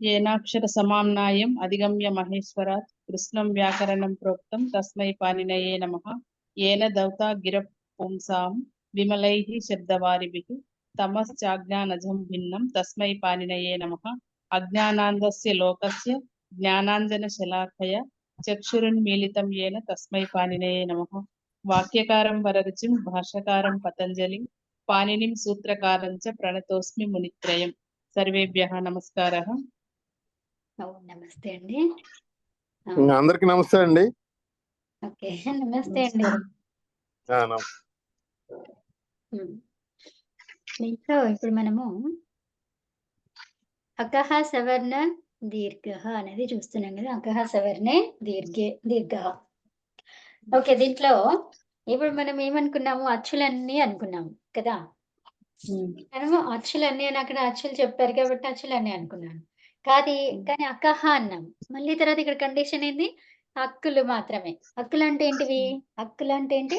येनाक्षर समाम्नायम् अधिगम्य महेश्वरात् कृष्णं व्याकरणं प्रोक्तं तस्मै पाणिनये नमः। येन दौता गिरः पुंसां विमलैः शब्दवारिभिः तमश्चाज्ञानजं भिन्नं तस्मै पाणिनये नमः। अज्ञानान्धस्य लोकस्य ज्ञानाञ्जनशलाकया चक्षुरुन्मीलितं येन तस्मै पाणिनये नमः। वाक्यकारं वररुचिं भाष्यकारं पतञ्जलिं पाणिनिं सूत्रकारं च प्रणतोऽस्मि मुनित्रयम्। सर्वेभ्यः नमस्कारः। నమస్తే అండి. అందరికి నమస్తే అండి. ఓకే, నమస్తే అండి. దీంట్లో ఇప్పుడు మనము అకహ సవర్ణ దీర్ఘ అనేది చూస్తున్నాం కదా. అకహ సవర్ణే దీర్ఘ. ఓకే, దీంట్లో ఇప్పుడు మనం ఏమనుకున్నాము, అచ్చులన్నీ అనుకున్నాము కదా. మనము అచ్చులన్నీ అని అక్కడ అచ్చులు చెప్పారు కాబట్టి అచ్చులన్నీ అనుకున్నాను. కానీ అకహ అన్నాం. మళ్ళీ తర్వాత ఇక్కడ కండిషన్ ఏంది, హక్కులు మాత్రమే. హక్కులు అంటే ఏంటివి? హక్కులు అంటే ఏంటి?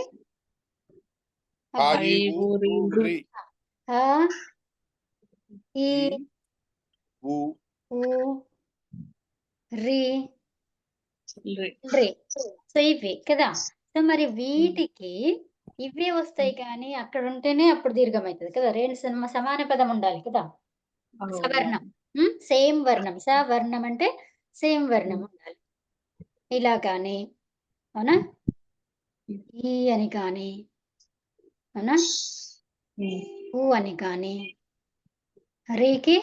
సో ఇవి కదా. సో మరి వీటికి ఇవే వస్తాయి కానీ అక్కడ ఉంటేనే అప్పుడు దీర్ఘం అవుతుంది కదా. రెండు సమాన పదం ఉండాలి కదా. సవర్ణం, సేమ్ వర్ణం. సవర్ణం అంటే సేమ్ వర్ణం ఉండాలి. ఇలా కానీ అవునా, ఈ అని కానీ అవునా, ఊ అని కానీ, రీకి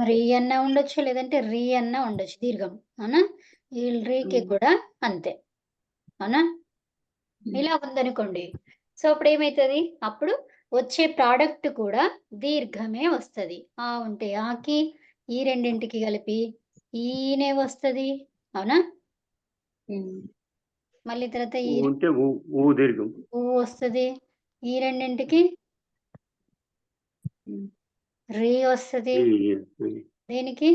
రీ అన్నా ఉండొచ్చు, లేదంటే రీ అన్నా ఉండొచ్చు దీర్ఘం అవునా. ఈ రీకి కూడా అంతే అవునా. ఇలా ఉందనుకోండి. సో అప్పుడు ఏమవుతుంది, అప్పుడు వచ్చే ప్రోడక్ట్ కూడా దీర్ఘమే వస్తుంది. ఆ ఉంటే ఆకి, ఈ రెండింటికి కలిపి ఈనే వస్తుంది అవునా. మళ్ళీ తర్వాత ఈ దీర్ఘం ఊ వస్తుంది. ఈ రెండింటికి రీ వస్తుంది. దేనికి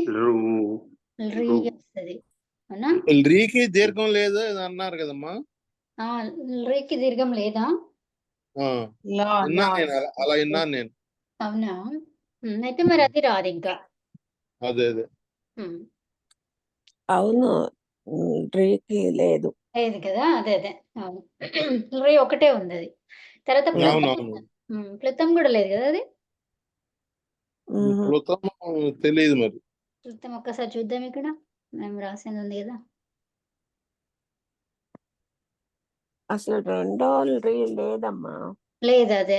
రీ వస్తుంది అవునా. రీకి దీర్ఘం లేదు అన్నారు కదమ్మా. రీకి దీర్ఘం లేదా? అలా విన్నాను నేను. అవునా, అయితే మరి అది రాదు ఇంకా. అదే అవును, రీకి లేదు కదా. అదే అవును, రీ ఒకటే ఉంది. అది తర్వాత ప్లుతం కూడా లేదు కదా. అది తెలియదు మరి. ప్లుతం ఒక్కసారి చూద్దాం. ఇక్కడ మేము రాసింది ఉంది కదా. అసలు రెండో రీ లేదమ్మా. లేదు, అదే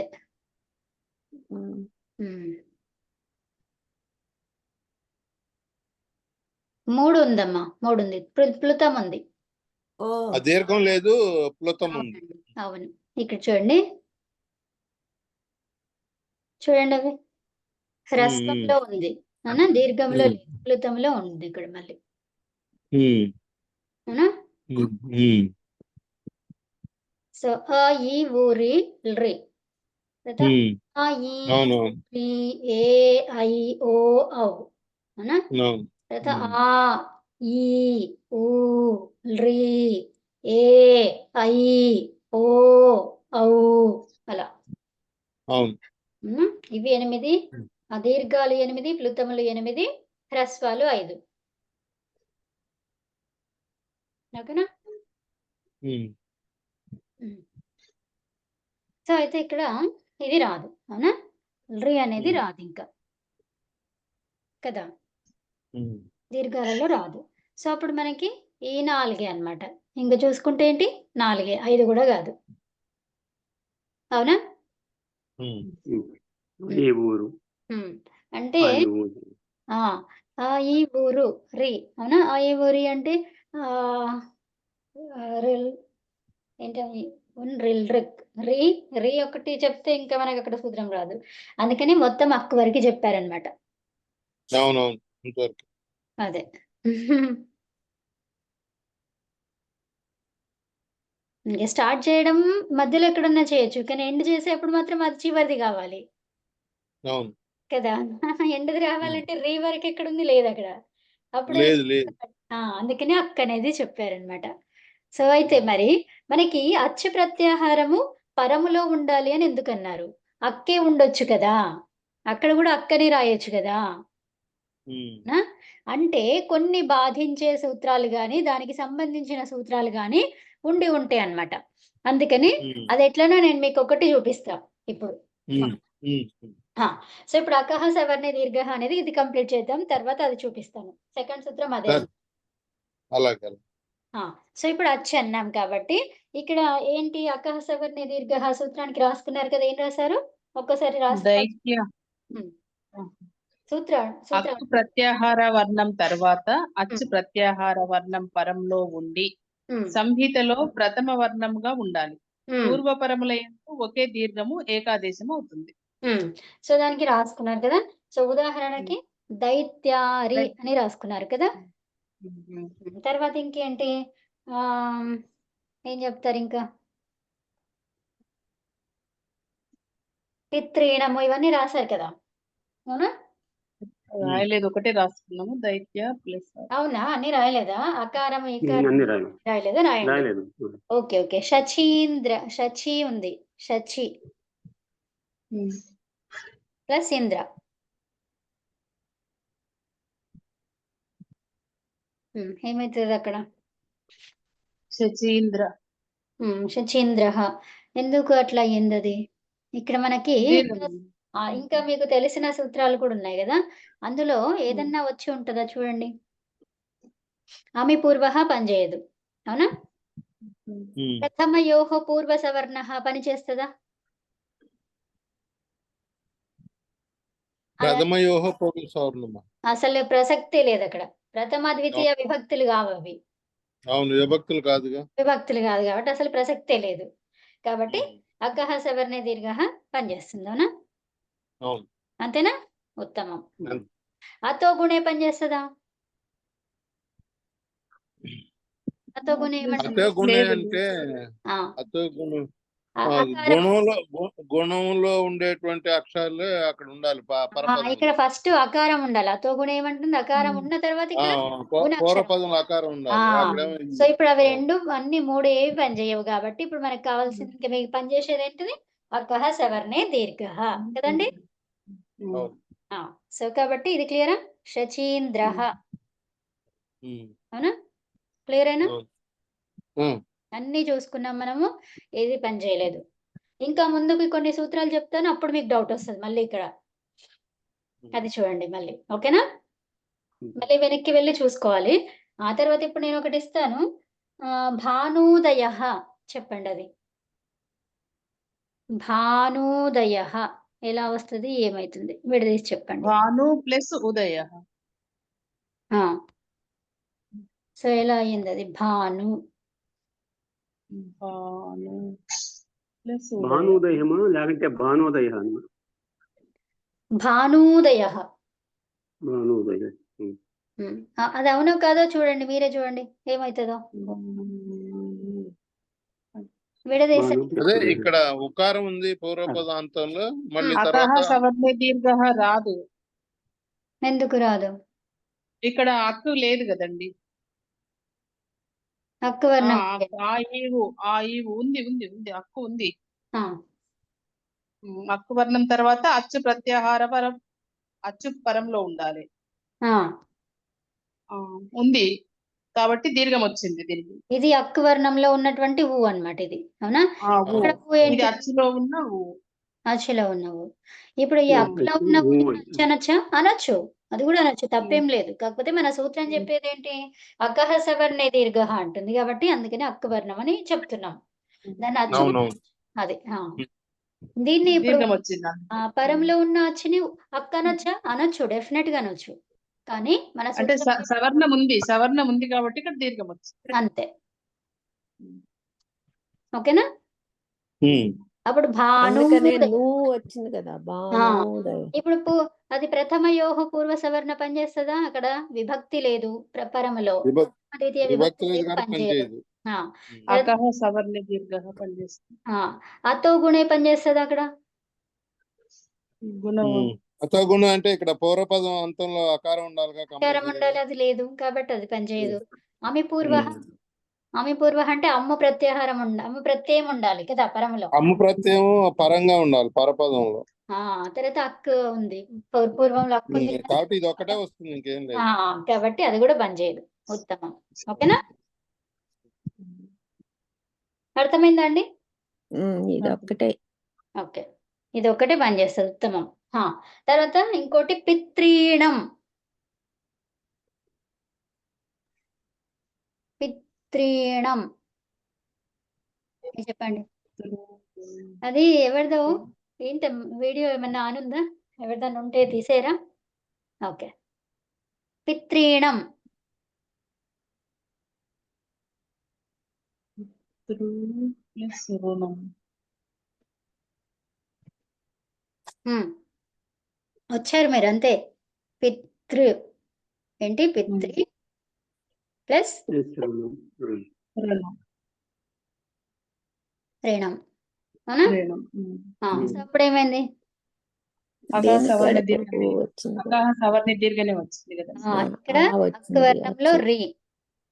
మూడు ఉందమ్మా. మూడు ఉంది, ప్లుతం ఉంది. దీర్ఘం లేదు, ప్లుతం ఉంది. అవును, ఇక్కడ చూడండి అవి హ్రస్వంలో ఉంది అవునా, దీర్ఘంలో లేదు, ప్లుతంలో ఉంది ఇక్కడ మళ్ళీ అవునా. సో ఆ ఈ ఊరి రి, ఆ ఈ ఏ ఐ ఓ ఔ అవునా. తర్వాత ఆ ఈ ఊ రి ఏ ఐ ఓ ఔ అలా. ఇవి 8, దీర్ఘాలు 8, ప్లుతములు 8, హ్రస్వాలు 5. ఓకేనా. సో అయితే ఇక్కడ ఇది రాదు అవునా, రి అనేది రాదు ఇంకా కదా, దీర్ఘాలలో రాదు. సో అప్పుడు మనకి ఈ 4 అన్నమాట. ఇంకా చూసుకుంటే ఏంటి, 4, 5 కూడా కాదు అవునా. అంటే ఆ ఈ ఊరు రి అవునా. ఆ ఈ ఊరి అంటే ఏంటి, రీ రీ ఒకటి చెప్తే ఇంకా మనకి అక్కడ సూత్రం రాదు. అందుకని మొత్తం అక్క వరకు చెప్పారనమాట. అదే ఇంకా స్టార్ట్ చేయడం మధ్యలో ఎక్కడన్నా చేయొచ్చు, కానీ ఎండ్ చేసేప్పుడు మాత్రం అది చివరిది కావాలి కదా. ఎండ్ది రావాలంటే రీ వరకు ఎక్కడుంది, లేదు అక్కడ. అప్పుడు అందుకని అక్క అనేది చెప్పారనమాట. సో అయితే మరి మనకి అచ్చు ప్రత్యాహారము పరములో ఉండాలి అని ఎందుకన్నారు? అక్కే ఉండొచ్చు కదా. అక్కడ కూడా అక్కని రాయొచ్చు కదా. ఉమ్, నా? అంటే కొన్ని బాధించే సూత్రాలు గాని దానికి సంబంధించిన సూత్రాలు గాని ఉండి ఉంటాయి అన్నమాట. అందుకని ఉమ్, అది ఎట్లనో నేను మీకు ఒకటి చూపిస్తా ఇప్పుడు. ఉమ్, ఉమ్, ఆ, సో ఇప్పుడు అకహ సవర్ణ దీర్ఘ అనేది ఇది కంప్లీట్ చేద్దాం, తర్వాత అది చూపిస్తాను. సెకండ్ సూత్రం అదే. సరే. అలాగే అలాగే. ఆ, సో ఇప్పుడు అచ్చు అన్నాం కాబట్టి ఇక్కడ ఏంటి అకహ సవర్ణ దీర్ఘ సూత్రానికి రాసుకున్నారు కదా, ఏం రాశారు ఒక్కసారి రాసి దైత్య సూత్ర సూత్ర అచ్చు ప్రత్యాహార వర్ణం తర్వాత అచ్చు ప్రత్యాహార వర్ణం పరంలో ఉండి సంహితలో ప్రథమ వర్ణంగా ఉండాలి. పూర్వపరముల యందు ఒకే దీర్ఘము ఏకాదేశము అవుతుంది. సో దానికి రాసుకున్నారు కదా. సో ఉదాహరణకి దైత్యారి అని రాసుకున్నారు కదా. తర్వాత ఇంకేంటి ఆ ఏం చెప్తారు ఇంకా, పిత్రీణము ఇవన్నీ రాశారు కదా, అవునా? రాయలేదు, ఒకటే రాసుకున్నాము, దైత్య ప్లస్. అవునా, అన్ని రాయలేదా? అకారం అన్ని రాయలేదు. రాయలేదా? రాయండి. రాయలేదు. Okay okay. శచీంద్ర, శచి ఉంది, శచి ప్లస్ ఇంద్ర. ఏమైతుంది అక్కడ? శచీంద్ర. శచీంద్ర. ఎందుకు అట్లా అయ్యింది అది? ఇక్కడ మనకి ఇంకా మీకు తెలిసిన సూత్రాలు కూడా ఉన్నాయి కదా, అందులో ఏదన్నా వచ్చి ఉంటుందా చూడండి. ఆమె పూర్వ పనిచేయదు, అవునా? ప్రథమయోహ పూర్వ సవర్ణ పని చేస్తుందా? ప్రథమయోహ పూర్వ సవర్ణమ. అసలు ప్రసక్తే లేదు అక్కడ. ప్రథమ ద్వితీయ విభక్తులు కావు అవి. అవును, విభక్తులు కాదుగా. విభక్తులు కాదు కాబట్టి అసలు ప్రసక్తే లేదు. కాబట్టి అకహ సవర్ణ దీర్ఘ పనిచేస్తుంది, అవునా? అవును. అంతేనా? ఉత్తమం. అతో గుణే పనిచేస్తుందా? అతో గుణే అతో గుణ అంటే అతో గుణం గుణంలో ఉండేటువంటి అక్షరాలు అక్కడ ఉండాలి. ఇక్కడ ఫస్ట్ అకారం ఉండాలి. అతో గుణం ఏమంటుంది? అకారం ఉన్న తర్వాత ఇక్కడ పూర్వపదం అకారం ఉండాలి. సో ఇప్పుడు అవి రెండు అన్ని మూడు ఏవి పనిచేయవు కాబట్టి ఇప్పుడు మనకు కావాల్సింది ఇంకా మీకు పనిచేసేది ఏంటిది? అకహ సవర్ణే దీర్ఘ కదండి. సో కాబట్టి ఇది క్లియరా? శచీంద్ర, అవునా? క్లియర్ అయినా? అన్ని చూసుకున్నాం మనము, ఏది పని చేయలేదు. ఇంకా ముందుకు కొన్ని సూత్రాలు చెప్తాను, అప్పుడు మీకు డౌట్ వస్తుంది మళ్ళీ ఇక్కడ. అది చూడండి మళ్ళీ, ఓకేనా? మళ్ళీ వెనక్కి వెళ్ళి చూసుకోవాలి. ఆ తర్వాత ఇప్పుడు నేను ఒకటి ఇస్తాను. భానుదయ చెప్పండి. అది భానుదయ ఎలా వస్తుంది, ఏమైతుంది విడదీసి చెప్పండి. భాను ప్లస్ ఉదయ. సో ఎలా అయ్యింది అది? భాను భానుదయమా లేకంటే భానోదయ? భానుదయ. భానోదయ. అది అవునో కాదో చూడండి, మీరే చూడండి ఏమవుతుందో. అదే ఇక్కడ ఉకారం ఉంది పూర్వపదాంతంలో, మళ్ళీ అకహ సవర్ణ దీర్ఘ రాదు. ఎందుకు రాదు? ఇక్కడ అక్కు లేదు కదండి. అక్కు వర్ణం ఉంది ఉంది ఉంది అక్కు ఉంది. అక్కు వర్ణం తర్వాత అచ్చు ప్రత్యాహార పరం, అచ్చు పరంలో ఉండాలి. ఉంది కాబట్టి దీర్ఘం వచ్చింది దీనికి. ఇది అక్కు వర్ణంలో ఉన్నటువంటి ఊ అన్నమాట ఇది, అవునా? ఇది అచ్చులో ఉన్న ఊ. అచ్చులో ఉన్నవు. ఇప్పుడు ఈ అక్కులో ఉన్న అనొచ్చా? అనొచ్చు, అది కూడా అనొచ్చు, తప్పేం లేదు. కాకపోతే మన సూత్రం చెప్పేది ఏంటి? అకహ సవర్ణే దీర్ఘ అంటుంది కాబట్టి అందుకని అక్కు వర్ణం అని చెప్తున్నాం. దాన్ని అచ్చు అది. దీన్ని ఇప్పుడు పరంలో ఉన్న అచ్చుని అక్క అనొచ్చా? అనొచ్చు, డెఫినెట్ గా అనొచ్చు. కానీ మన అంటే సవర్ణం ఉంది కాబట్టి ఇక్కడ దీర్ఘం వచ్చింది అంతే. ఓకేనా? అప్పుడు భాను వచ్చింది కదా. ఇప్పుడు అది ప్రథమయోహ పూర్వ సవర్ణ పనిచేస్తుందా? అక్కడ విభక్తి లేదు పరమలో, ద్వితీయ విభక్తి పనిచేయదు. సవర్ణ దీర్ఘ పనిచేస్తుంది. అతో గుణే పనిచేస్తుంది అక్కడ. అతో గుణ అంటే ఇక్కడ పూర్వపదం అంతంలో అకారం ఉండాలి. అకారం ఉండాలి, అది లేదు కాబట్టి అది పనిచేయదు. ఆమె పూర్వ అమి పూర్వ అంటే అమ్ము ప్రత్యాహారం అమ్ము ప్రత్యయం ఉండాలి కదా పరములో. అమ్ము ప్రత్యయం పరంగా ఉండాలి పరపదంలో. తర్వాత అక్కు ఉంది, పూర్వంలో అక్కు ఉంది కదా. కాబట్టి ఇది ఒకటే వస్తుంది, ఇంకేం లేదు. కాబట్టి అది కూడా బంద్ చేయదు. ఉత్తమం. ఓకేనా, అర్థమైందా అండి? ఇది ఒక్కటే. ఓకే, ఇది ఒకటే బంద్ చేస్తుంది. ఉత్తమం. తర్వాత ఇంకోటి పిత్రీణం. పిత్రీణం చెప్పండి. అది ఎవరిదో ఏంట వీడియో ఏమన్నా ఆనుందా? ఎవరిదన్నా ఉంటే తీసేరా. ఓకే, పిత్రీణం. వచ్చారు మీరు అంతే. పితృ ఏంటి? పిత్రి ప్లస్ రేణం. అవునా? సో అప్పుడు ఏమైంది? సవర్ణ దీర్ఘనే వచ్చింది కదా. ఇక్కడ అక్కు వర్ణంలో రి,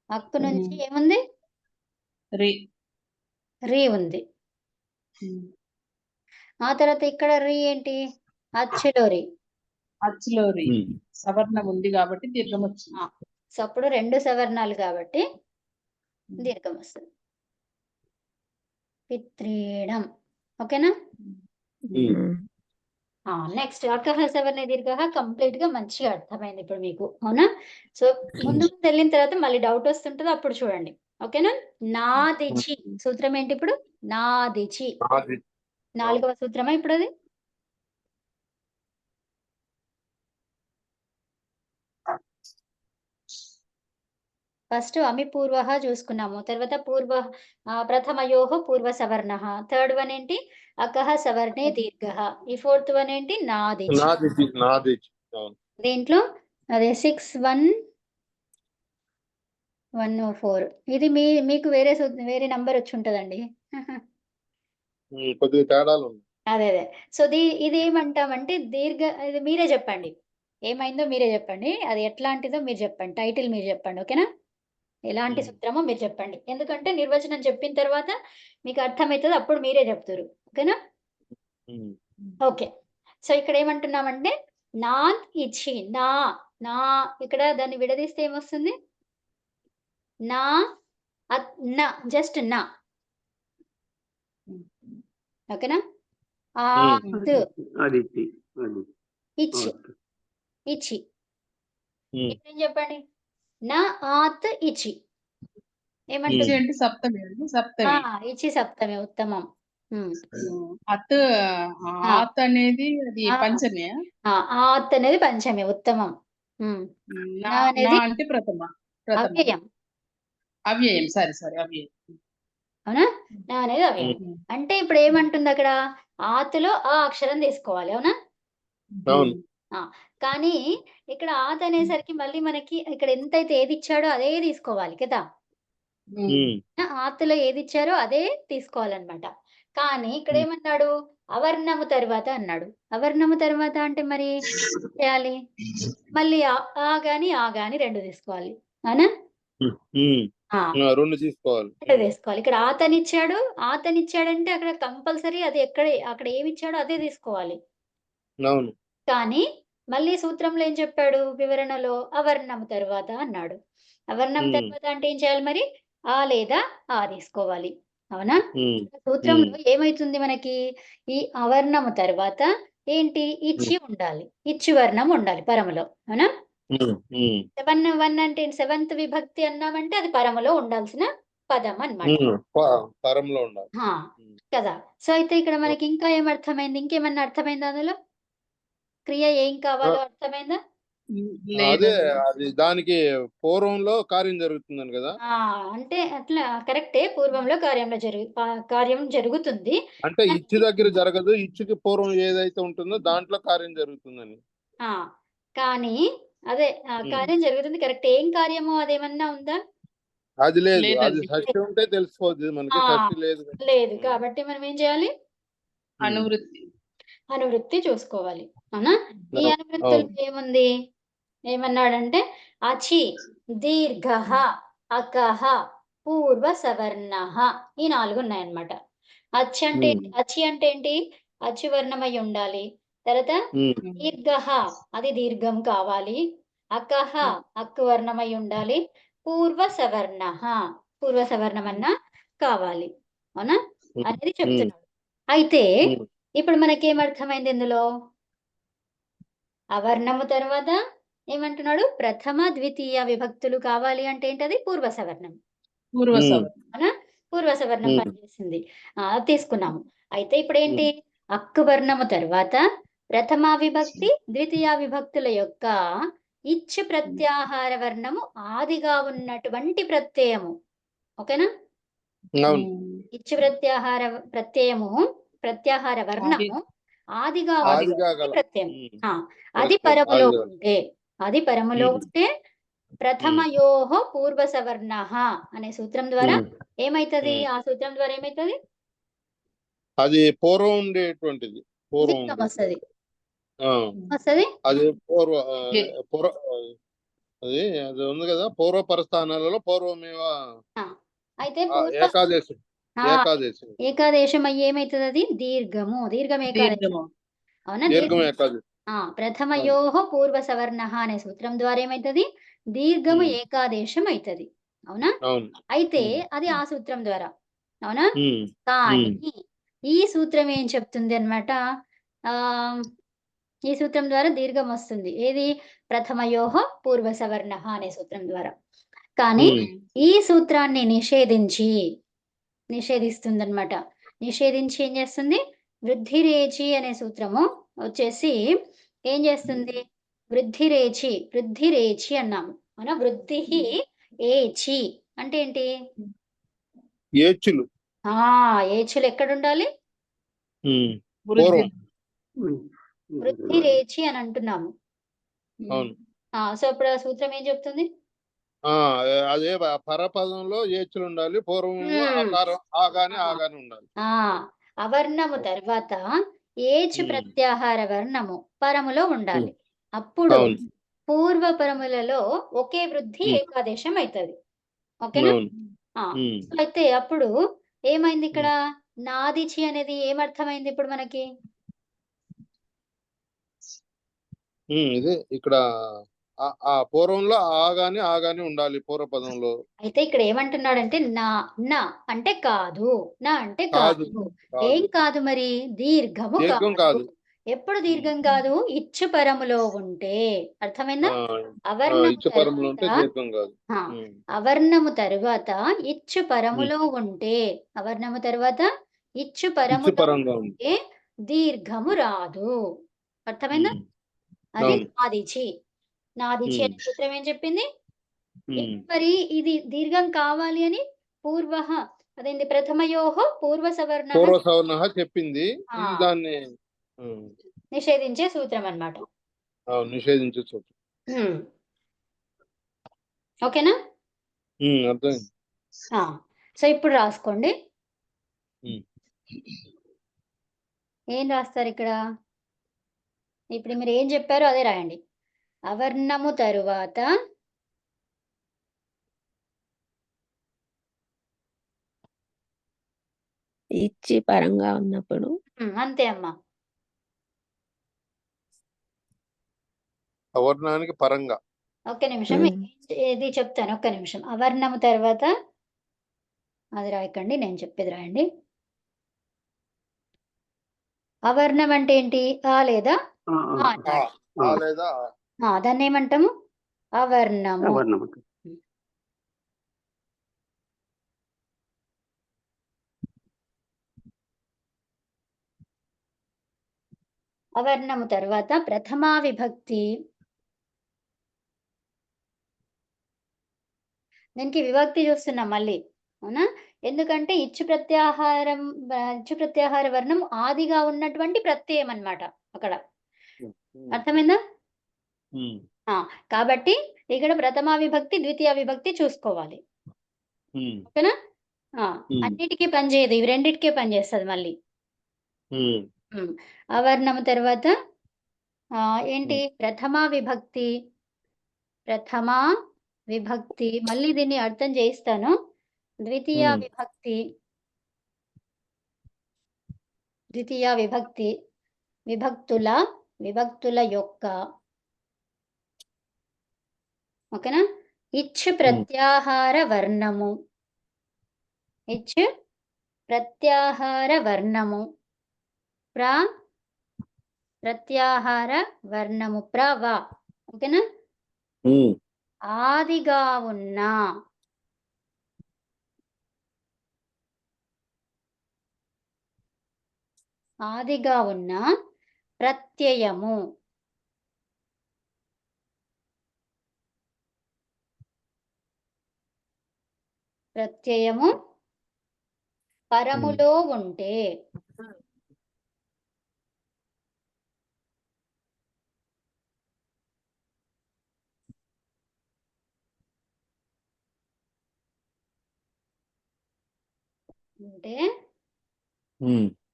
అక్కు నుంచి ఏముంది? రీ ఉంది. ఆ తర్వాత ఇక్కడ రీ ఏంటి? అచ్చులో రీ. అచ్చులో రీ సవర్ణం ఉంది కాబట్టి దీర్ఘం వచ్చింది. సో అప్పుడు రెండు సవర్ణాలు కాబట్టి దీర్ఘం వస్తుంది. పిత్రీణం. ఓకేనా? నెక్స్ట్ అకహ సవర్ణ దీర్ఘ కంప్లీట్ గా మంచిగా అర్థమైంది ఇప్పుడు మీకు. అవునా? సో ముందు వెళ్ళిన తర్వాత మళ్ళీ డౌట్ వస్తుంటుంది, అప్పుడు చూడండి. ఓకేనా? నాదిచి సూత్రం ఏంటి ఇప్పుడు? నాదిచి 4వ సూత్రమా ఇప్పుడు అది? ఫస్ట్ అమి పూర్వ చూసుకున్నాము, తర్వాత ప్రథమయోహ పూర్వ సవర్ణ, థర్డ్ వన్ ఏంటి? అకహ సవర్ణే దీర్ఘ, ఈ ఫోర్త్ వన్ ఏంటి? నాదిచి. దీంట్లో అదే 6114. ఇది మీకు వేరే నంబర్ వచ్చి ఉంటదండి. కొద్దిగా తేడాలు ఉన్నాయి. అదే సో ఇది ఏమంటామంటే దీర్ఘ, ఇది మీరే చెప్పండి ఏమైందో మీరే చెప్పండి, అది ఎట్లాంటిదో మీరు చెప్పండి, టైటిల్ మీరు చెప్పండి. ఓకేనా? ఎలాంటి సూత్రమో మీరు చెప్పండి, ఎందుకంటే నిర్వచనం చెప్పిన తర్వాత మీకు అర్థమవుతుంది, అప్పుడు మీరే చెప్తారు. ఓకేనా? ఓకే, సో ఇక్కడ ఏమంటున్నామంటే నాద్ ఇచ్చి నా ఇక్కడ దాన్ని విడదీస్తే ఏమొస్తుంది? నా జస్ట్ నా. ఓకేనా? ఇచ్చి ఇచ్చి ఏం చెప్పండి? నా ఆత్ ఇచ్చి ఏమంటుంది? సప్తమి. ఇచ్చి సప్తమి. ఉత్తమం. ఆత్ అనేది అది పంచమి. ఆత్ అనేది పంచమి. ఉత్తమం. అనేది అంటే ప్రథమ. అవ్యయం. అవ్యయం. సరే అవ్యయం. అవునా? నా అనేది అవ్యయం. అంటే ఇప్పుడు ఏమంటుంది అక్కడ? ఆతులో ఆ అక్షరం తీసుకోవాలి. అవునా? కానీ ఇక్కడ ఆత్ అనేసరికి మళ్ళీ మనకి ఇక్కడ ఎంతైతే ఏది ఇచ్చాడో అదే తీసుకోవాలి కదా. ఆతులో ఏది ఇచ్చారో అదే తీసుకోవాలన్నమాట. కానీ ఇక్కడ ఏమన్నాడు? అవర్ణము తర్వాత అన్నాడు. అవర్ణము తర్వాత అంటే మరి చేయాలి, మళ్ళీ ఆ గాని రెండు తీసుకోవాలి. అవునా? రెండు తీసుకోవాలి. ఇక్కడ ఆతనిచ్చాడంటే అక్కడ కంపల్సరీ అది అక్కడ ఏమి ఇచ్చాడో అదే తీసుకోవాలి. కానీ మళ్ళీ సూత్రంలో ఏం చెప్పాడు? వివరణలో అవర్ణము తర్వాత అన్నాడు. అవర్ణం తర్వాత అంటే ఏం చేయాలి మరి? ఆ లేదా ఆ తీసుకోవాలి. అవునా? సూత్రంలో ఏమైతుంది మనకి? ఈ అవర్ణము తర్వాత ఏంటి? ఇచ్చి ఉండాలి, ఇచ్చి వర్ణం ఉండాలి పరములో. అవునా? 7 అంటే 7th విభక్తి అన్నామంటే అది పరములో ఉండాల్సిన పదం అన్నమాట. కదా. సో అయితే ఇక్కడ మనకి ఇంకా ఏమర్థమైంది? ఇంకేమన్నా అర్థమైందా? అందులో క్రియ ఏం కావాలో అర్థమైందా? దానికి పూర్వంలో కార్యం జరుగుతుందని కదా. అంటే అట్లా కరెక్టే, పూర్వంలో కార్యం జరుగుతుంది. అంటే ఇచ్చు దగ్గర జరగదు, ఇచ్చుకి పూర్వం ఏదైతే ఉంటుందో దాంట్లో కార్యం జరుగుతుందని. కానీ అదే కార్యం జరుగుతుంది కరెక్ట్. ఏం కార్యమో అదేమన్నా ఉందా? అది లేదు. అది షష్ఠి ఉంటే తెలిసిపోద్ది మనకి, షష్ఠి లేదు కాబట్టి మనం ఏం చేయాలి? అనువృత్తి చూసుకోవాలి. అవునా? ఈ అనువృత్తులు ఏముంది? ఏమన్నాడంటే అచి దీర్ఘ అకహ పూర్వ సవర్ణ. ఈ 4 ఉన్నాయన్నమాట. అచ్చి అంటే ఏంటి? అచ్చు వర్ణమై ఉండాలి. తర్వాత దీర్ఘ, అది దీర్ఘం కావాలి. అకహ, అక్కు వర్ణమై ఉండాలి. పూర్వ సవర్ణ, పూర్వ సవర్ణమన్నా కావాలి. అవునా అనేది చెప్తున్నాడు. అయితే ఇప్పుడు మనకేమర్థమైంది ఇందులో? అవర్ణము తర్వాత ఏమంటున్నాడు? ప్రథమ ద్వితీయ విభక్తులు కావాలి అంటే ఏంటది? పూర్వ సవర్ణం. అవునా? పూర్వ సవర్ణం పనిచేసింది. తీసుకున్నాము. అయితే ఇప్పుడు ఏంటి? అక్కు వర్ణము తర్వాత ప్రథమ విభక్తి ద్వితీయ విభక్తుల యొక్క ఇచ్చు ప్రత్యాహార వర్ణము ఆదిగా ఉన్నటువంటి ప్రత్యయము. ఓకేనా? ఇచ్చు ప్రత్యాహార వర్ణము ఆదిగా ప్రత్యయం. అది పరములో ఉంటే, ప్రథమయోహ పూర్వ సవర్ణ అనే సూత్రం ద్వారా ఏమైతది? ఆ సూత్రం ద్వారా ఏమైతది? అది పూర్వం ఉండేటువంటిది. పూర్వం వస్తది. అది అది అది ఉంది కదా, పూర్వ పరస్థానాలలో పూర్వమేవ. అయితే ఏకాదేశం అయ్యి ఏమైతుంది? అది దీర్ఘము. దీర్ఘం ఏకాదేశం. అవునా? ప్రథమయోహ పూర్వ సవర్ణ అనే సూత్రం ద్వారా ఏమైతుంది? దీర్ఘము ఏకాదేశం అవుతుంది. అవునా? అయితే అది ఆ సూత్రం ద్వారా. అవునా? కానీ ఈ సూత్రం ఏం చెప్తుంది అన్నమాట? ఈ సూత్రం ద్వారా దీర్ఘం వస్తుంది. ఏది? ప్రథమయోహ పూర్వ సవర్ణ అనే సూత్రం ద్వారా. కానీ ఈ సూత్రాన్ని నిషేధిస్తుంది అన్నమాట. నిషేధించి ఏం చేస్తుంది? వృద్ధిరేచి అనే సూత్రము వచ్చేసి ఏం చేస్తుంది? వృద్ధిరేచి అన్నాము. అవునా? వృద్ధి ఏచి అంటే ఏంటి? ఏచులు. ఏచులు ఎక్కడ ఉండాలి? వృద్ధిరేచి అని అంటున్నాము. సో ఇప్పుడు ఆ సూత్రం ఏం చెప్తుంది? అదే పరపదంలో ఏచులు ఉండాలి. పూర్వం ఆగానే ఉండాలి. అవర్ణము తర్వాత ఏచు ప్రత్యాహార వర్ణము పరములో ఉండాలి. అప్పుడు పూర్వ పరములలో ఒకే వృద్ధి ఏకాదేశం అవుతుంది. ఓకేనా? అయితే అప్పుడు ఏమైంది ఇక్కడ? నాదిచి అనేది ఏమర్థమైంది ఇప్పుడు మనకి? ఇది ఇక్కడ పూర్వంలో ఆగానే ఉండాలి పూర్వపదంలో. అయితే ఇక్కడ ఏమంటున్నాడంటే నా అంటే కాదు, నా అంటే కాదు. ఏం కాదు మరి? దీర్ఘము కాదు. ఎప్పుడు దీర్ఘం కాదు? ఇచ్చు పరములో ఉంటే. అర్థమైందా? అవర్ణము తరువాత ఇచ్చు పరములో ఉంటే, అవర్ణము తర్వాత ఇచ్చు పరములో ఉంటే దీర్ఘము రాదు. అర్థమైందా? అది నాదిచి అనే సూత్రం ఏం చెప్పింది? మరి ఇది దీర్ఘం కావాలి అని అదేంటి? ప్రథమయోహ పూర్వ సవర్ణ చెప్పింది. దాన్ని నిషేధించే సూత్రం అన్నమాట. నిషేధించే సూత్రం. ఓకేనా? అర్థమైంది. సో ఇప్పుడు రాసుకోండి. ఏం రాస్తారు ఇక్కడ? ఇప్పుడు మీరు ఏం చెప్పారో అదే రాయండి. అవర్ణము తరువాత ఇచ్చి పరంగా ఉన్నప్పుడు అంతే అమ్మా. అవర్ణానికి పరంగా. ఒక్క నిమిషం ఇది చెప్తాను. ఒక్క నిమిషం. అవర్ణము తర్వాత అది రాయకండి, నేను చెప్పేది రాయండి. అవర్ణం అంటే ఏంటి? లేదా దాన్ని ఏమంటాము? అవర్ణము. అవర్ణము తర్వాత ప్రథమా విభక్తి. దీనికి విభక్తి చూస్తున్నాం మళ్ళీ. అవునా? ఎందుకంటే ఇచ్చు ప్రత్యాహార వర్ణం ఆదిగా ఉన్నటువంటి ప్రత్యయం అన్నమాట అక్కడ. అర్థమైందా? కాబట్టి ఇక్కడ ప్రథమా విభక్తి ద్వితీయ విభక్తి చూసుకోవాలి. ఓకేనా? అన్నిటికీ పనిచేయదు, ఇవి రెండింటికే పనిచేస్తుంది మళ్ళీ. అవర్ణము తర్వాత ఏంటి? ప్రథమా విభక్తి. మళ్ళీ దీన్ని అర్థం చేయిస్తాను. ద్వితీయ ఉమ్. విభక్తి ద్వితీయ విభక్తి విభక్తుల యొక్క ఓకేనా ఇచ్ ప్రత్యాహార వర్ణము ఇచ్ ప్రత్యాహార వర్ణము ప్రత్యాహార వర్ణము వా ఓకేనా ఉమ్. ఆదిగా ఉన్న ప్రత్యయము పరములో ఉంటే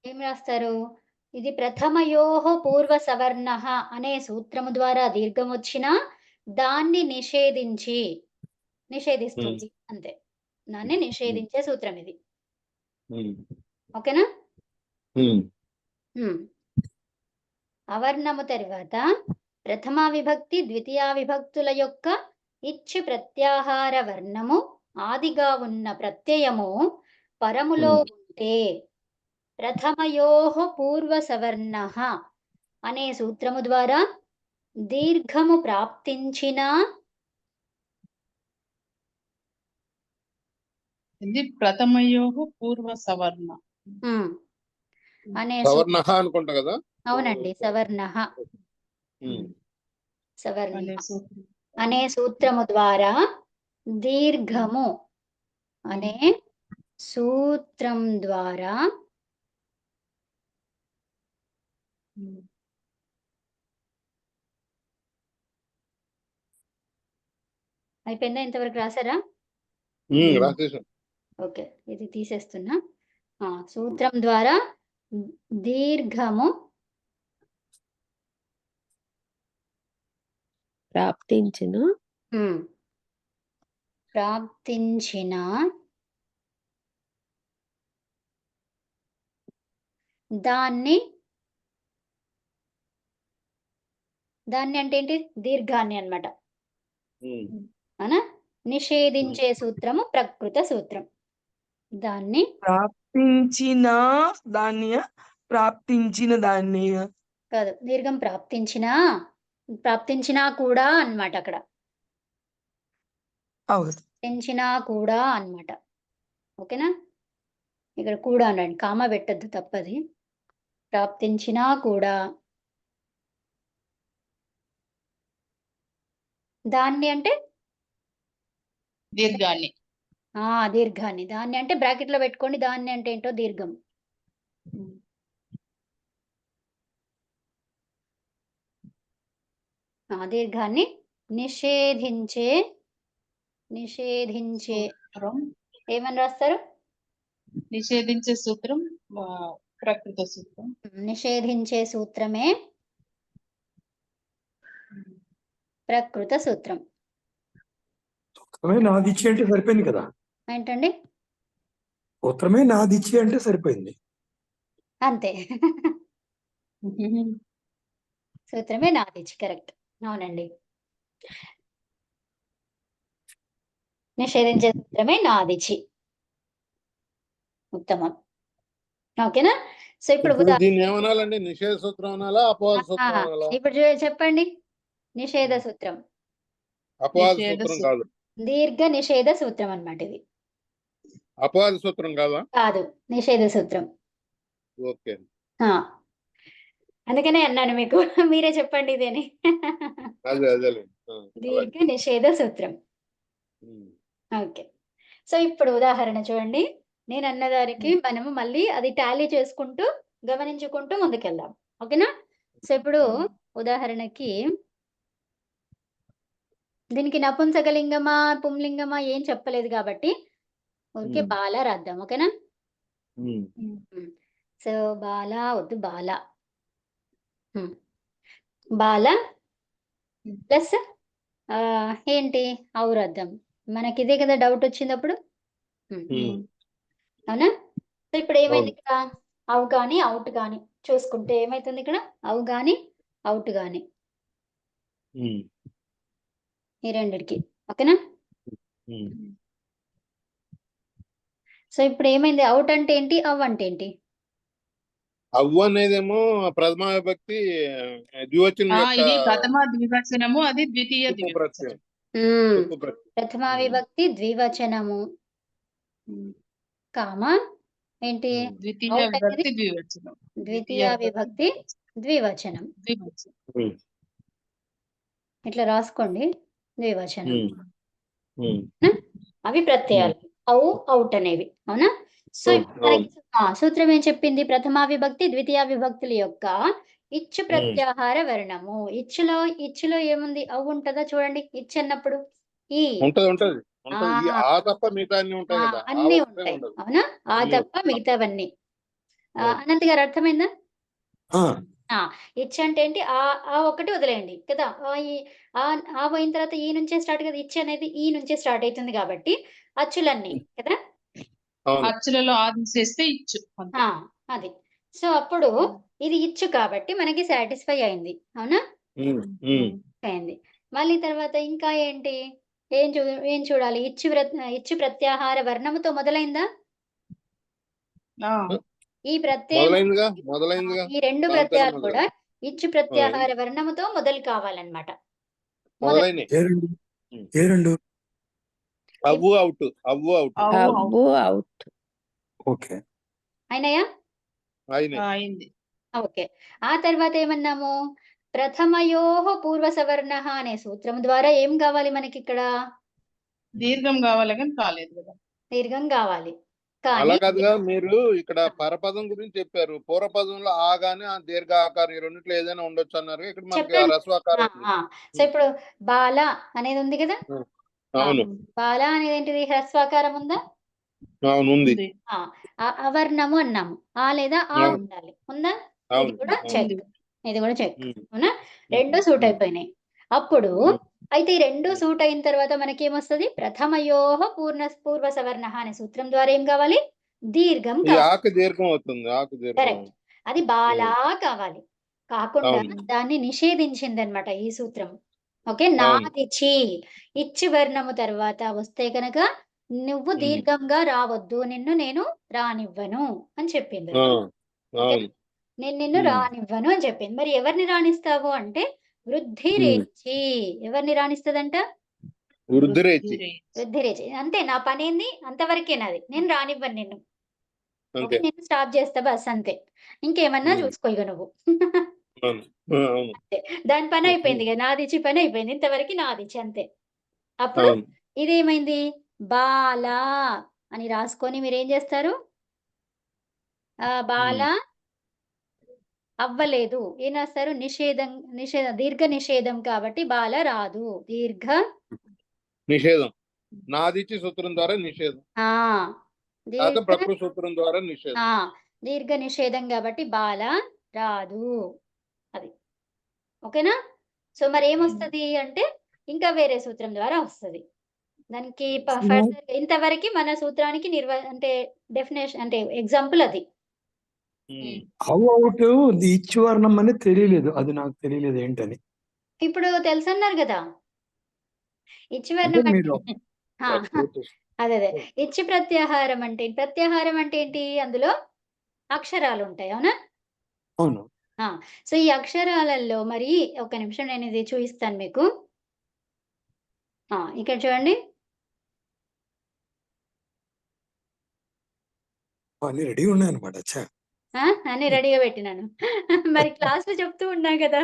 ఏం రాస్తారు ఇది ప్రథమయోః పూర్వ సవర్ణ అనే సూత్రము ద్వారా దీర్ఘం వచ్చినా దాన్ని నిషేధిస్తుంది అంతే దాన్ని నిషేధించే సూత్రం ఇది ఓకేనా అవర్ణము తర్వాత ప్రథమ విభక్తి ద్వితీయ విభక్తుల యొక్క ఇచ్ ప్రత్యాహార వర్ణము ఆదిగా ఉన్న ప్రత్యయము పరములో ఉంటే ప్రథమయోః పూర్వ సవర్ణ అనే సూత్రము ద్వారా దీర్ఘము ప్రాప్తించిన ఇది ప్రథమయోః పూర్వ సవర్ణ అనే సవర్ణ అనుకుంటా కదా. అవునండి సవర్ణ అనే సూత్రము ద్వారా దీర్ఘము అనే సూత్రం ద్వారా అయిపోయిందా ఇంతవరకు రాసారా రాసేసాం. ఓకే ఇది తీసేస్తున్నా సూత్రం ద్వారా దీర్ఘము ప్రాప్తించిన దాన్ని అంటే ఏంటి దీర్ఘాన్ని అన్నమాట అనా నిషేధించే సూత్రము ప్రకృత సూత్రం దాన్ని ప్రాప్తించిన దాన్ని కాదు దీర్ఘం ప్రాప్తించినా కూడా అన్నమాట అక్కడ పెంచినా కూడా అన్నమాట ఓకేనా ఇక్కడ కూడా అనండి కామ పెట్టద్దు తప్పది ప్రాప్తించినా కూడా దాన్ని అంటే దీర్ఘాన్ని దాన్ని అంటే బ్రాకెట్ లో పెట్టుకోండి దాన్ని అంటే ఏంటో దీర్ఘం దీర్ఘాన్ని నిషేధించే ఏమని రాస్తారు నిషేధించే సూత్రం ప్రకృత సూత్రం నిషేధించే సూత్రమే ప్రకృత సూత్రం నాదిచ్చి అంటే సరిపోయింది కదా ఏంటండి ఉత్తరమే నాదిచ్చి అంటే సరిపోయింది అంతే సూత్రమే నాదిచ్చి కరెక్ట్ అవునండి నిషేధించే సూత్రమే నాదిచ్చి ఉత్తమం ఓకేనా సో ఇప్పుడు దీన్ని ఏమనాలండి నిషేధ సూత్రం అనాలా అపవాద సూత్రం అనాలా ఇప్పుడు చెప్పండి నిషేధ సూత్రం అపవాద సూత్రం కాదు దీర్ఘ నిషేధ సూత్రం అన్నమాట ఇది అపవాద సూత్రం కాదా కాదు నిషేధ సూత్రం ఓకే అందుకనే అన్నాను మీకు మీరే చెప్పండి ఇదేని దీర్ఘ నిషేధ సూత్రం ఓకే సో ఇప్పుడు ఉదాహరణ చూడండి నేను అన్నదానికి మనము మళ్ళీ అది టాలీ చేసుకుంటూ గమనించుకుంటూ ముందుకెళ్దాం ఓకేనా సో ఇప్పుడు ఉదాహరణకి దీనికి నపుంసకలింగమా పుంలింగమా ఏం చెప్పలేదు కాబట్టి ఊరికే బాల రాద్దాం ఓకేనా సో బాల వద్దు బాల బాల ప్లస్ ఏంటి ఔ రాద్దాం మనకి ఇదే కదా డౌట్ వచ్చింది అప్పుడు అవునా? సో ఇప్పుడు ఏమైంది ఇక్కడ? అవు కానీ అవుట్ కానీ చూసుకుంటే ఏమైతుంది ఇక్కడ? అవు కానీ అవుట్ కానీ ఈ రెండిటికి. ఓకేనా? సో ఇప్పుడు ఏమైంది? అవుట్ అంటే ఏంటి? అవ్ అంటే ఏంటి? అవ్వు అనేదేమో ప్రథమ విభక్తి ద్వివచనం యొక్క ఇది ప్రథమ ద్వివచనము, అది ద్వితీయ ద్వివచనం. ప్రథమా విభక్తి ద్వివచనము కామ ఏంటి? ద్వితీయ అవుట్ అనేది విభక్తి ద్వివచనం. ద్వితీయ విభక్తి ద్వివచనం. ఇట్లా రాసుకోండి, ద్వివచనం. అవి ప్రత్యయాలు, అవు అవుట్ అనేవి. అవునా? సో ఇప్పుడు మనకి సూత్రం ఏం చెప్పింది? ప్రథమా విభక్తి ద్వితీయ విభక్తుల యొక్క ఇచ్చు ప్రత్యాహార వర్ణము. ఇచ్చులో ఏముంది? అవు ఉంటుందా? చూడండి, ఇచ్చు అన్నప్పుడు ఈ ఉంటది. ఆ తప్ప మిగతా అన్ని ఉంటాయి కదా, అన్ని ఉంటాయి. అవునా? ఆ తప్ప మిగతావన్నీ. అనంత్ గారు అర్థమైందా? ఇచ్చ అంటే ఏంటి? ఆ ఒకటి వదిలేయండి కదా. ఆ పోయిన తర్వాత ఈ నుంచే స్టార్ట్ కదా. ఇచ్చ అనేది ఈ నుంచే స్టార్ట్ అవుతుంది కాబట్టి అచ్చులన్నీ కదా. అచ్చులలో ఆదిసేస్తే ఇచ్చు. అది. సో అప్పుడు ఇది ఇచ్చు కాబట్టి మనకి సాటిస్ఫై అయింది. అవునా? అయింది. మళ్ళీ తర్వాత ఇంకా ఏంటి? ఏం చూడాలి? ఇచ్చు ప్రత్యాహార వర్ణముతో మొదలైందా? ఈ ఈ రెండు ప్రత్యయాలు కూడా ఇచ్చు ప్రత్యాహార వర్ణముతో మొదలు కావాలన్నమాట. అయినాయా? అయింది. ఓకే. ఆ తర్వాత ఏమన్నాము? ప్రథమయోః పూర్వ సవర్ణ అనే సూత్రం ద్వారా ఏం కావాలి మనకి ఇక్కడ? దీర్ఘం కావాలి, కానీ కాలేదు కదా. దీర్ఘం కావాలి. అలా కాదుగా, మీరు ఇక్కడ పరపదం గురించి చెప్పారు. పూర్వపదంలో ఆ గాని ఆ దీర్ఘ ఆకారం ఈ రెండిట్లో ఏదైనా ఉండొచ్చు అన్నారు. ఇక్కడ మనకి రస్వాకారం. సో ఇప్పుడు బాల అనేది ఉంది కదా. అవును. బాల అనేది ఏంటిది? హ్రస్వాకారం ఉందా? అవును, ఉంది. అవర్ణము అన్నాము. ఆ లేదా ఆ ఉండాలి. ఉందా? ఇది కూడా చెక్. అవునా? రెండు సూట్ అయిపోయినాయి. అప్పుడు అయితే ఈ రెండు సూట్ అయిన తర్వాత మనకి ఏమొస్తుంది? ప్రథమయోః పూర్వ సవర్ణ అనే సూత్రం ద్వారా ఏం కావాలి? దీర్ఘం కావాలి. కరెక్ట్. అది బాలా కావాలి. కాకుండా దాన్ని నిషేధించింది అనమాట ఈ సూత్రం. ఓకే. నాదిచి ఇచ్చి వర్ణము తర్వాత వస్తే కనుక నువ్వు దీర్ఘంగా రావద్దు, నేను రానివ్వను అని చెప్పింది. నిన్ను రానివ్వను అని చెప్పింది. మరి ఎవరిని రాణిస్తావు అంటే వృద్ధిరేచి. ఎవరిని రాణిస్తదంట? వృద్ధిరేచి. అంతే, నా పని ఏంది? అంతవరకే నాది. నేను రానివ్వను నిన్ను. నేను స్టాప్ చేస్తా బస్, అంతే. ఇంకేమన్నా చూసుకో ఇక నువ్వు. దాని పని అయిపోయింది కదా, నాదిచి పని అయిపోయింది. ఇంతవరకు నాదిచి, అంతే. అప్పుడు ఇదేమైంది? బాల అని రాసుకొని మీరేం చేస్తారు? బాల అవ్వలేదు. ఏం రాస్తారు? నిషేధం దీర్ఘ నిషేధం కాబట్టి బాల రాదు. దీర్ఘ నిషేధం. నాదిచి సూత్రం ద్వారా నిషేధం. ప్రకృతి సూత్రం ద్వారా నిషేధం. దీర్ఘ నిషేధం కాబట్టి బాల రాదు. అది ఓకేనా? సో మరి ఏమొస్తుంది అంటే ఇంకా వేరే సూత్రం ద్వారా వస్తుంది. దానికి ఇంతవరకు మన సూత్రానికి అంటే డెఫినేషన్ అంటే ఎగ్జాంపుల్ అది. అవుట్ ఇచ్చు వర్ణం అనేది తెలియలేదు. అది నాకు తెలియలేదు ఏంటని. ఇప్పుడు తెలుసు అన్నారు కదా. ఇచ్చు వర్ణం అదే ఇచ్చి ప్రత్యాహారం అంటే ఏంటి? అందులో అక్షరాలు ఉంటాయి. అవునా? అవును. సో ఈ అక్షరాలలో మరి ఒక నిమిషం నేను ఇది చూపిస్తాను మీకు. ఇక్కడ చూడండి. అన్ని రెడీ ఉన్నాయన్నమాట. అన్ని రెడీగా పెట్టినాను. మరి క్లాస్ లో చెప్తూ ఉన్నా కదా.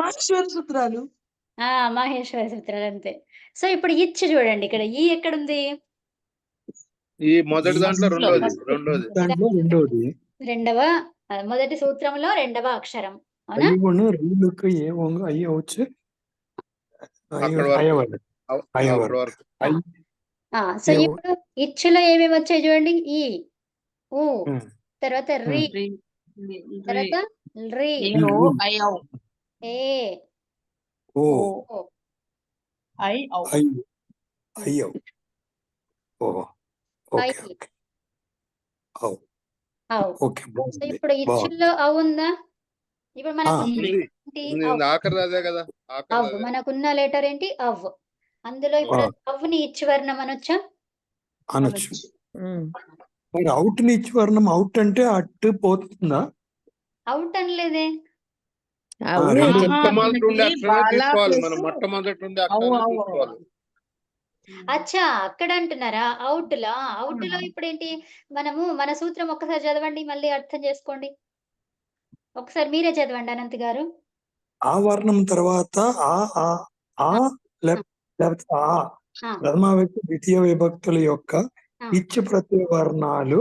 మహేశ్వర సూత్రాలు. మహేశ్వర సూత్రాలు అంతే. సో ఇప్పుడు ఇచ్చి చూడండి, ఇక్కడ ఈ ఎక్కడుంది? ఈ మొదటి దాంట్లో రెండోది. మొదటి సూత్రంలో రెండవ అక్షరం. అవునా? సో ఇప్పుడు ఇచ్చులో ఏమేమి వచ్చాయి చూడండి. ఈ ఊ తర్వాత రి తర్వాత రి ఏ ఓ ఐ ఔ. ఓహో ఐ ఓకే ఓకే అవు అవు. ఓకే సో బాగుంది ఇప్పుడు బాగుంది ఇచ్చుల్లో అవు ఉందా? ఇప్పుడు మనకు ఉంది. ఉంది ఏంటి? ఉంది అవ్. ఉంది. ఆఖరిది అదే కదా, ఆఖరిది అవ్ అదే. మనకున్న లెటర్ ఏంటి? అవ్. అందులో ఇప్పుడు అవ్వుని ఇచ్చు వర్ణం అనొచ్చా? అనొచ్చు. అనొచ్చు. మరి అవుట్ ని ఇచ్చి వర్ణం అవుట్ అంటే అట్టు పోతుందా? అవుట్ అనలేదే. అవునే రెండు ఆహా, మొట్టమొదటి ఉండే దీనికి అక్షరమే బాలా తీసుకోవాలి ప్లస్ మనం, మొట్టమొదటి ఉండే అవు అక్షరాన్ని అవు తీసుకోవాలి. అచ్చా, అక్కడ అంటున్నారా? అవుట్ లో ఇప్పుడేంటి? మనము మన సూత్రం ఒక్కసారి చదవండి, మళ్ళీ అర్థం చేసుకోండి. ఒకసారి మీరే చదవండి అనంత్ గారు. ఆ వర్ణం తర్వాత ఆ ఆ ఆ లేకపోతే ఆ ఆ, ప్రథమ వ్యక్తి ద్వితీయ విభక్తుల యొక్క ఆ. ఇచ్చు ప్రత్యయ వర్ణాలు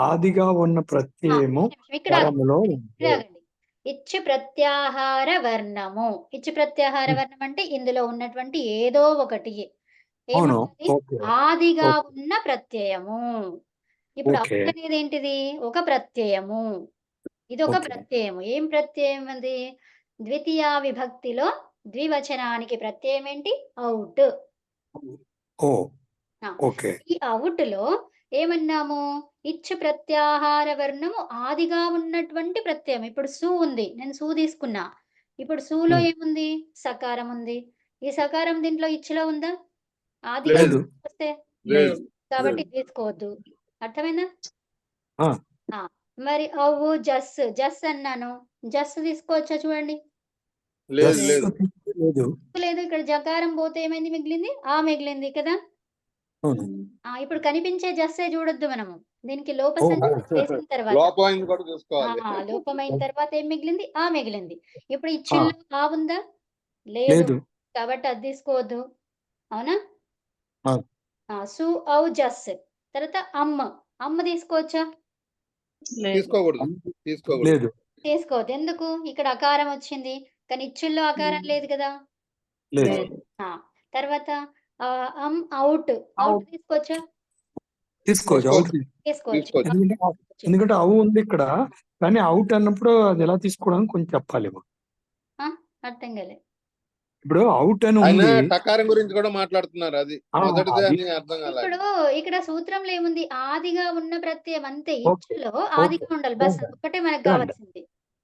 ఆదిగా ఉన్న ప్రత్యయము ఇక్కడ పరములో ఇక్కడ ఉంది. ఆగండి. ఇచ్చు ప్రత్యాహార వర్ణము. ఇచ్చు ప్రత్యాహార వర్ణం అంటే ఇందులో ఉన్నటువంటి ఏదో ఒకటి అవును ఏముంటుంది? ఓకే ఆదిగా ఓకే ఉన్న ప్రత్యయము. ఇప్పుడు ఓకే అవుట్ అనేది ఏంటిది? ఒక ప్రత్యయము. ఇది ఒక ఓకే ప్రత్యయము. ఏం ప్రత్యయం అది? ద్వితీయ విభక్తిలో ద్వివచనానికి ప్రత్యయం ఏంటి? అవుట్. ఓ ఆ, ఓకే ఈ అవుట్ లో ఏమన్నాము? ఇచ్చు ప్రత్యాహార వర్ణము ఆదిగా ఉన్నటువంటి ప్రత్యయం. ఇప్పుడు సు ఉంది, నేను సు తీసుకున్నా. ఇప్పుడు సులో ఏముంది? సకారం ఉంది. ఈ సకారం దీంట్లో ఇచ్చులో ఉందా? ఆదిగా లేదు వస్తే లేదు కాబట్టి లేదు. తీసుకోవద్దు. అర్థమైందా? ఆ, ఆ, మరి అవ్వు జస్ అన్నాను. జస్ తీసుకోవచ్చా? చూడండి. లేదు జస్ట్ లేదు. లేదు లేదు, ఇక్కడ జకారం పోతే ఏమైంది? మిగిలింది ఆ మిగిలింది కదా. అవును ఇప్పుడు కనిపించే జస్సే చూడొద్దు మనము. దీనికి లోప ఓ సంచి చేసిన తర్వాత లోపమైంది కూడా చూసుకోవాలి. లోపమైన తర్వాత ఏం మిగిలింది? ఆ మిగిలింది. ఇప్పుడు ఆ, ఇచ్చుల్లో ఆ ఉందా? లేదు. లేదు కాబట్టి అది తీసుకోవద్దు. అవునా? ఆ, సు ఔ జస్. తర్వాత అమ్మ తీసుకోవచ్చా? లేదు. తీసుకోకూడదు తీసుకోకూడదు. లేదు తీసుకోవద్దు. ఎందుకు? ఇక్కడ అకారం వచ్చింది, కానీ ఇచ్చుల్లో అకారం లేదు కదా. లేదు లేదు. ఆ, తర్వాత అవుట్ అవుట్ తీసుకోవచ్చా? తీసుకోవచ్చు అవుట్ తీసుకోవచ్చు. తీసుకోవచ్చు. ఎందుకంటే అవు ఉంది ఇక్కడ, కానీ అవుట్ అన్నప్పుడు అది ఎలా తీసుకోవడానికి కొంచెం చెప్పాలి. ఆ, అర్థం కాలే. ఇప్పుడు అవుట్ అని ఆయన ఉంది. టకారం గురించి కూడా మాట్లాడుతున్నారు, అది మొదటిదే అది అని అర్థం కాలేదు. ఇప్పుడు ఇక్కడ సూత్రంలో ఏముంది? ఆదిగా ఉన్న ప్రత్యయం అంతే. ఓకే ఇచ్చులో ఓకే ఆదిగా ఉండాలి. బస్ డన్ ఒకటే మనకు డన్ కావాల్సింది.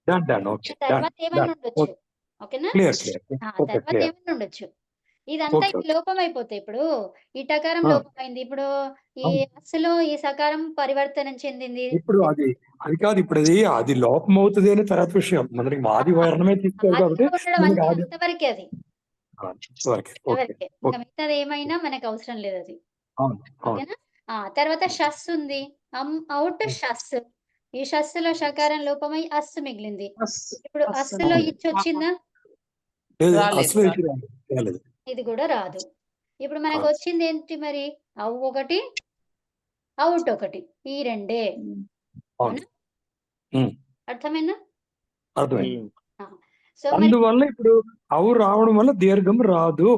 డన్ డన్ ఓకే డన్ తర్వాత ఏమన్నా డన్ ఉండొచ్చు. ఓకే ఓకేనా? క్లియర్ క్లియర్ ఓకే తర్వాత క్లియర్ ఏమన్నా ఉండొచ్చు. ఇదంతా ఓకే ఇవి ఓకే లోపం అయిపోతాయి. ఇప్పుడు ఈ టకారం లోపమైంది. ఇప్పుడు ఈ అవును. అస్సులో ఈ సకారం పరివర్తనం చెందింది. ఇప్పుడు అది అది కాదు, ఇప్పుడు అది లోపం అవుతుంది అని తర్వాత విషయం. మనకి ఆది వర్ణమే తీసుకోవాలి కాబట్టి ఆదిగా ఉండడం మనకి అంతే, ఆది అంతవరకే అది. వరకే ఓకే అంతవరకే. ఇంకా ఓకే మిగతాది ఏమైనా మనకు అవసరం లేదు అది. అవును అవును ఓకేనా? తర్వాత షస్ ఉంది. అవుట్ షస్. ఈ షస్సులో షకారం లోపమై అస్సు మిగిలింది. ఇప్పుడు అస్సులో అవును. ఇచ్చొచ్చిందా? లేదు రాలేదు, అసలు రాలేదు. రాలేదు. ఇది కూడా రాదు. ఇప్పుడు మనకు ఆ. వచ్చింది ఏంటి మరి? అవ్ ఒకటి, అవుట్ ఒకటి. ఈ రెండే. అవును అవునా? ఉమ్, అర్థమైందా? అర్థమైంది. ఆ, సో మరి అందువల్ల ఇప్పుడు అవు రావడం వల్ల దీర్ఘం రాదు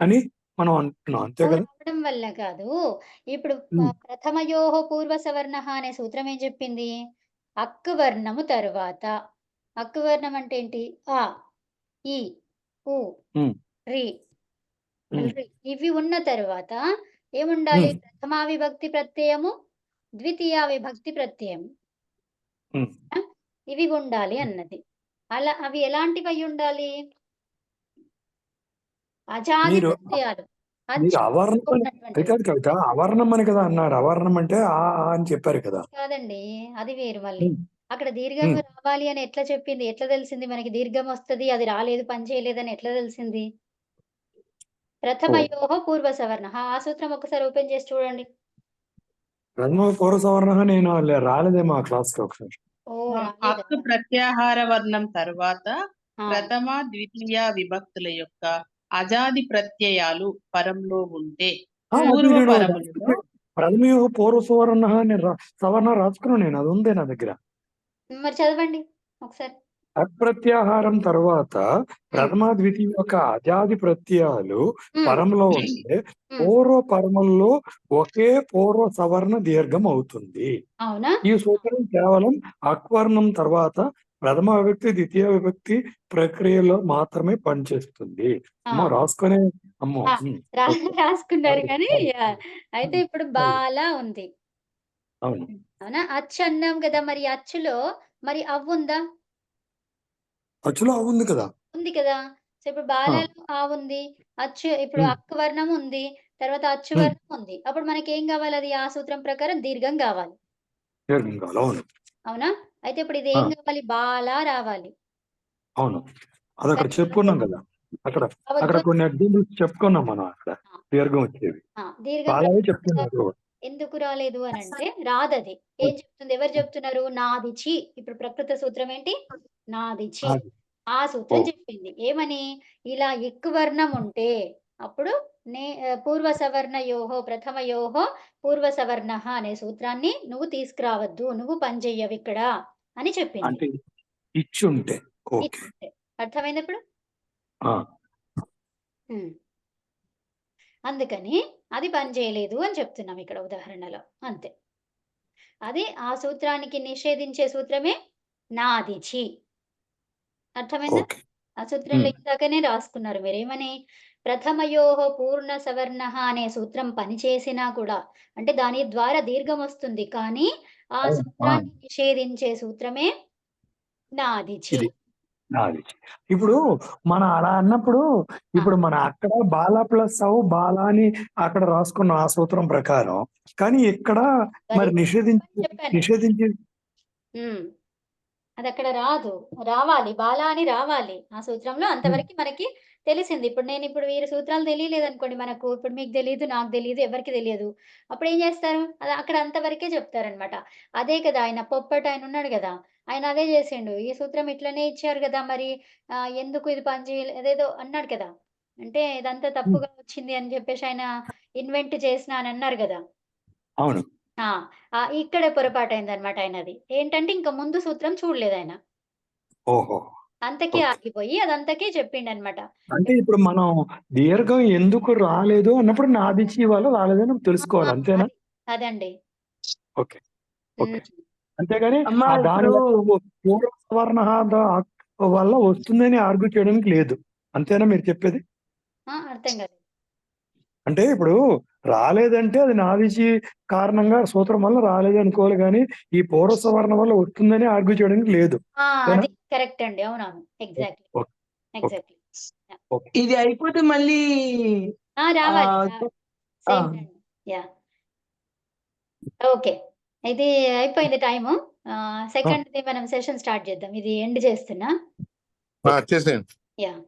అని మనం అంటున్నాం, అంతే అవు కదా. రావడం వల్ల కాదు. ఇప్పుడు ఉమ్, ప్రథమయోహో పూర్వ సవర్ణ అనే సూత్రం ఏం చెప్పింది? అక్కు వర్ణము తరువాత. అక్కు వర్ణం అంటే ఏంటి? ఆ, ఈ, ఉ, ఉమ్, రి, ఉమ్, రి ఇవి ఉన్న తరువాత ఏముండాలి? ఉమ్, ప్రథమా విభక్తి ప్రత్యయము, ద్వితీయ విభక్తి ప్రత్యయం. ఉమ్. ఇవి ఉండాలి అన్నది. అలా అవి ఎలాంటివి అయి ఉండాలి? అజాది మీరు ప్రత్యయాలు. మీరు అచ్చు అవర్ణం అది ఉన్నటువంటివి. కాదు కవిత, అవర్ణం అని కదా అన్నారు. అవర్ణం అంటే ఆ అని చెప్పారు కదా. కాదండి, అది వేరు మళ్ళీ. ఉమ్, అక్కడ దీర్ఘం ఉమ్. రావాలి అని ఎట్లా చెప్పింది? ఎట్లా తెలిసింది మనకి దీర్ఘం వస్తది, అది రాలేదు, పని చేయలేదని ఎట్లా తెలిసింది? ఓ ప్రథమయోహో పూర్వ సవర్ణ. ఆ సూత్రం ఒకసారి ఓపెన్ చేసి చూడండి. ప్రథమ పూర్వ సవర్ణ నేను రాలేదేమో ఆ క్లాస్ కి ఒకసారి. ఓ, అక్కు రాలేదా? ప్రత్యాహార వర్ణం తర్వాత ఆ, ప్రథమ ద్వితీయ విభక్తుల యొక్క అజాది ప్రత్యయాలు పరంలో ఉంటే అది పూర్వ నేను పరములలో ప్రథమ పూర్వ సవర్ణ సవర్ణ రాసుకున్నాను నేను, అది ఉంది నా దగ్గర. మరి చదవండి ఒకసారి. అప్రత్యాహారం తర్వాత ప్రథమ ద్వితీయ యొక్క అజాది ప్రత్యయాలు పరంలో ఉంటే పూర్వ పరముల్లో ఒకే పూర్వ సవర్ణ దీర్ఘం అవుతుంది. అవునా? ఈ సూత్రం కేవలం అక్వర్ణం తర్వాత ప్రథమ విభక్తి ద్వితీయ విభక్తి ప్రక్రియలో మాత్రమే పనిచేస్తుంది. ఆ, రాసుకునే అమ్మో ఆ, ఓకే రాసుకున్నారు అవును, కానీ అవును, అయితే ఇప్పుడు అవును, బాల ఉంది. అవును. అవునా? అచ్చు అన్నాం కదా, మరి అచ్చులో మరి అవ్వుందా? అచ్చులో అవు ఉంది కదా. ఉంది కదా. సో ఇప్పుడు ఆ, బాలలో ఆ ఉంది. అచ్చు ఇప్పుడు ఉమ్, అక్కు వర్ణం ఉంది. తర్వాత అచ్చు ఉమ్, వర్ణం ఉంది. అప్పుడు మనకేం గావాలి? అది ఆ సూత్రం ప్రకారం దీర్ఘం గావాలి. దీర్ఘం కావాలి. అవును, అవునా? అయితే ఇప్పుడు ఇది ఆ, ఏం గావాలి? బాల రావాలి. అవును. అది అక్కడ కానీ చెప్పుకున్నాం కదా. అక్కడ అక్కడ అవద్దు. కొన్ని అడ్డంకులు చెప్పుకున్నాం మనం అక్కడ ఆ, దీర్ఘం వచ్చేవి దీర్ఘం బాలాగే చెప్తున్నారు. ఎందుకు రాలేదు అనంటే రాదది. ఏం చెప్తుంది? ఎవరు చెప్తున్నారు? నాదిచి. ఇప్పుడు ప్రకృత సూత్రం ఏంటి? నాదిచి. అది ఆ ఓ సూత్రం చెప్పింది. ఏమని? ఇలా ఎక్కు వర్ణం ఉంటే అప్పుడు పూర్వ సవర్ణయోహో ప్రథమయోహో పూర్వ సవర్ణః అనే సూత్రాన్ని నువ్వు తీసుకురావద్దు. నువ్వు పని చెయ్యవిక్కడ అని చెప్పింది. అంటే ఇచ్చి ఉంటే ఓకే. ఇచ్చుంటే. అర్థమైందా ఇప్పుడు? ఆ, హ్మ్. అందుకని అది పని చేయలేదు అని చెప్తున్నాం ఇక్కడ ఉదాహరణలో. అంతే. అది ఆ సూత్రానికి నిషేధించే సూత్రమే నాదిచి. అర్థమైందా? ఓకే. ఆ సూత్రంలో ఉమ్, ఇందాకనే రాసుకున్నారు మీరేమని? ప్రథమయోహో పూర్ణ సవర్ణః అనే సూత్రం పనిచేసినా కూడా అంటే దాని ద్వారా దీర్ఘం వస్తుంది. కానీ ఆ అవును, సూత్రాన్ని నిషేధించే సూత్రమే నాదిచి. ఇది నాది. ఇప్పుడు మనం అలా అన్నప్పుడు ఆ! ఇప్పుడు మన అక్కడ బాల ప్లస్ అవు బాల అని అక్కడ రాసుకున్న ఆ సూత్రం ప్రకారం కానీ ఇక్కడ మరి అది చెప్పాను. నిషేధించి హ్మ్. అదక్కడ రాదు. రావాలి. బాల అని రావాలి. ఆ సూత్రంలో అంతవరకి మనకి తెలిసింది. ఇప్పుడు వీరి సూత్రాలు తెలియలేదనుకోండి మనకు. ఇప్పుడు మీకు తెలీదు, నాకు తెలీదు, ఎవరికీ తెలియదు. అప్పుడేం జేస్తారు? అది అక్కడ అంతవరకే చెప్తారనమాట. అదే కదా! ఆయన ఉన్నాడు గదా! ఆయన అదే జేసిండు. ఈ సూత్రం ఇట్లనే ఇచ్చారు గదా! మరి ఎందుకు ఇది పని అదేదో అన్నాడు కదా! అంటే ఇదంతా తప్పుగా వచ్చింది అని జెప్పేసి ఆయన ఇన్వెంట్ చేసిన అని అన్నారు గదా! అవును. ఆ! ఇక్కడే పొరపాటయిందనమాట ఆయనది. ఏంటంటే ఇంక ముందు సూత్రం చూడలేదాయన. ఓహో! అంతకే ఓకే. ఆగిపోయి అదంతకే చెప్పిండనమాట. అంటే ఇప్పుడు మనం దీర్ఘం ఎందుకు రాలేదు అన్నప్పుడు నాదిచి వల్ల రాలేదని తెలుసుకోవాలి. అంతేనా? అది. అదండి. ఓకే. ఓకే. హ్మ్. అంతేగాని అమ్మా దాని ఇప్పుడు వల్ల పూర్వ సవర్ణ వల్ల వస్తుందని ఆర్గ్యూ చేయడానికి లేదు. అంతేనా మీరు చెప్పేది? అర్థం కాలేదు. అంటే ఇప్పుడు రాలేదంటే అది నాదిచి కారణంగా సూత్రం వల్ల రాలేదు అనుకోవాలి గానీ, ఈ పూర్వ సవర్ణ వల్ల వస్తుందని ఆర్గ్యూ చేయడానికి లేదు. అంతేనా? అది కరెక్ట్ అండి. అవునవును. Exactly. Okay. Okay. Exactly. Yeah! Okay. ఇది అయిపోతే మళ్ళీ రావాలి. ఆ సేమ్ టైమ్. యాహ్! ఓకే. ఇది అయిపోయింది టైము. ఆ! సెకండ్‌ది మనం సెషన్ స్టార్ట్ చేద్దాం. ఇది ఎండ్ చేస్తున్నా. చేసేయండి. యాహ్!